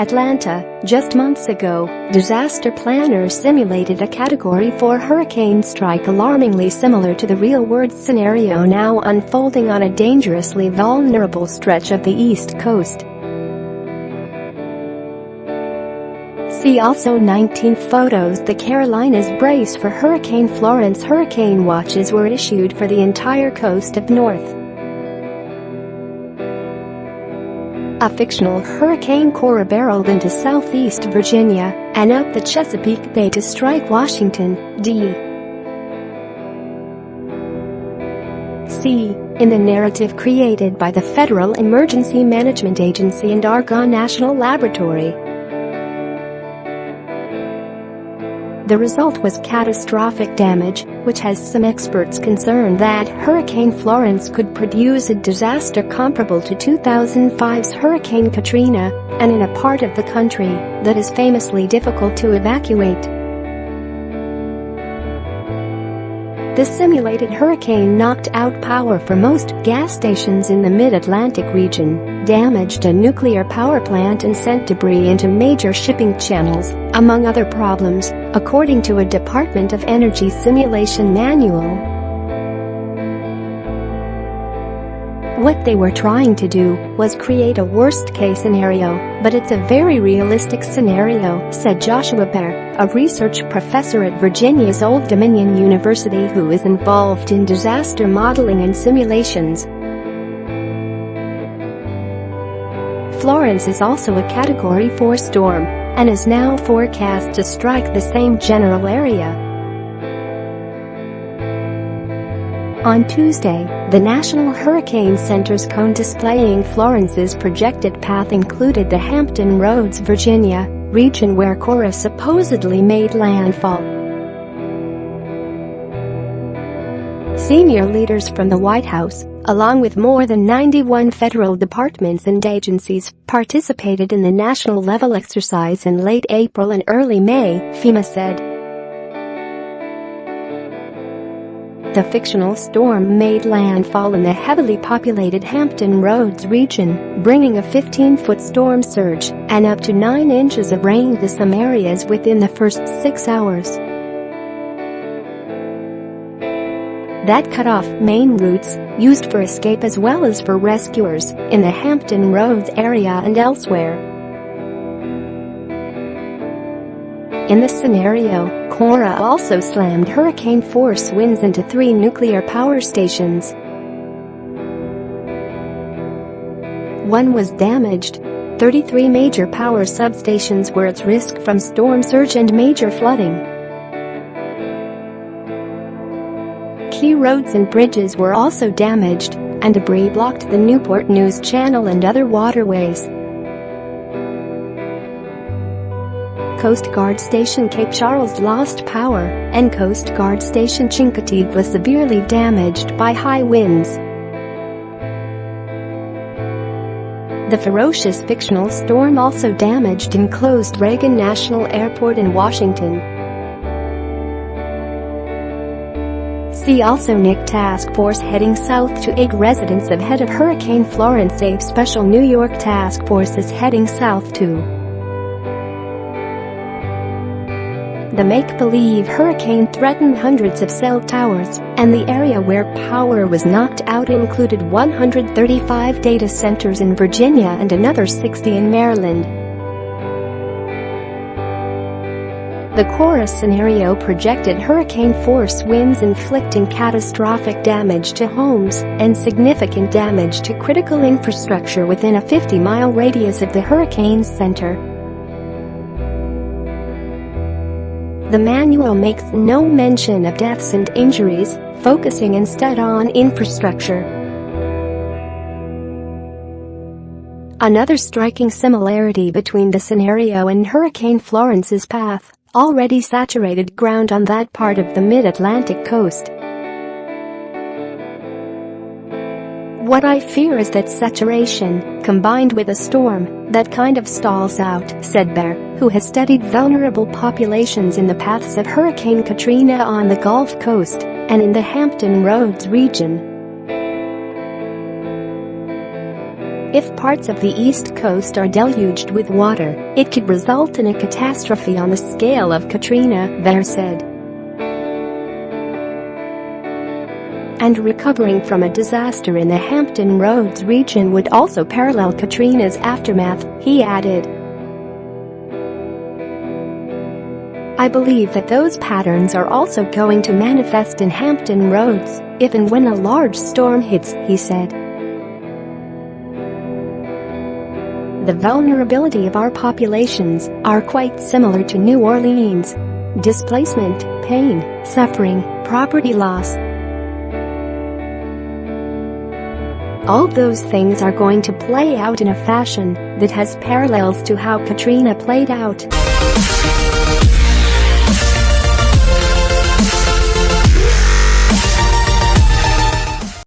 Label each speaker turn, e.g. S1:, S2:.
S1: Atlanta, just months ago, disaster planners simulated a Category 4 hurricane strike alarmingly similar to the real-world scenario now unfolding on a dangerously vulnerable stretch of the East Coast. See also 19 photos. The Carolinas brace for Hurricane Florence. Hurricane watches were issued for the entire coast of North. A fictional hurricane Cora barreled into southeast Virginia and up the Chesapeake Bay to strike Washington, D.C. in the narrative created by the Federal Emergency Management Agency and Argonne National Laboratory. The result was catastrophic damage, which has some experts concerned that Hurricane Florence could produce a disaster comparable to 2005's Hurricane Katrina, and in a part of the country that is famously difficult to evacuate. The simulated hurricane knocked out power for most gas stations in the mid-Atlantic region, damaged a nuclear power plant and sent debris into major shipping channels, among other problems, according to a Department of Energy simulation manual. What they were trying to do was create a worst-case scenario, but it's a very realistic scenario, said Joshua Behr, a research professor at Virginia's Old Dominion University who is involved in disaster modeling and simulations. Florence is also a Category 4 storm and is now forecast to strike the same general area. On Tuesday, the National Hurricane Center's cone displaying Florence's projected path included the Hampton Roads, Virginia, region where Cora supposedly made landfall. Senior leaders from the White House, along with more than 91 federal departments and agencies, participated in the national-level exercise in late April and early May, FEMA said. The fictional storm made landfall in the heavily populated Hampton Roads region, bringing a 15-foot storm surge and up to 9 inches of rain to some areas within the first 6 hours. That cut off main routes, used for escape as well as for rescuers, in the Hampton Roads area and elsewhere. In this scenario, Cora also slammed hurricane-force winds into 3 nuclear power stations. One was damaged. 33 major power substations were at risk from storm surge and major flooding. Key roads and bridges were also damaged, and debris blocked the Newport News Channel and other waterways. Coast Guard Station Cape Charles lost power, and Coast Guard Station Chincoteague was severely damaged by high winds. The ferocious fictional storm also damaged and closed Reagan National Airport in Washington. See also Nick Task Force heading south to aid residents ahead of Hurricane Florence A. Special New York Task Force is heading south too. The make-believe hurricane threatened hundreds of cell towers, and the area where power was knocked out included 135 data centers in Virginia and another 60 in Maryland. The Cora scenario projected hurricane-force winds inflicting catastrophic damage to homes and significant damage to critical infrastructure within a 50-mile radius of the hurricane center. The manual makes no mention of deaths and injuries, focusing instead on infrastructure. Another striking similarity between the scenario and Hurricane Florence's path: already saturated ground on that part of the mid-Atlantic coast. What I fear is that saturation, combined with a storm, that kind of stalls out, said Behr, who has studied vulnerable populations in the paths of Hurricane Katrina on the Gulf Coast and in the Hampton Roads region. If parts of the East Coast are deluged with water, it could result in a catastrophe on the scale of Katrina, Behr said. And recovering from a disaster in the Hampton Roads region would also parallel Katrina's aftermath, he added. I believe that those patterns are also going to manifest in Hampton Roads if and when a large storm hits, he said. The vulnerability of our populations are quite similar to New Orleans. Displacement, pain, suffering, property loss. All those things are going to play out in a fashion that has parallels to how Katrina played out.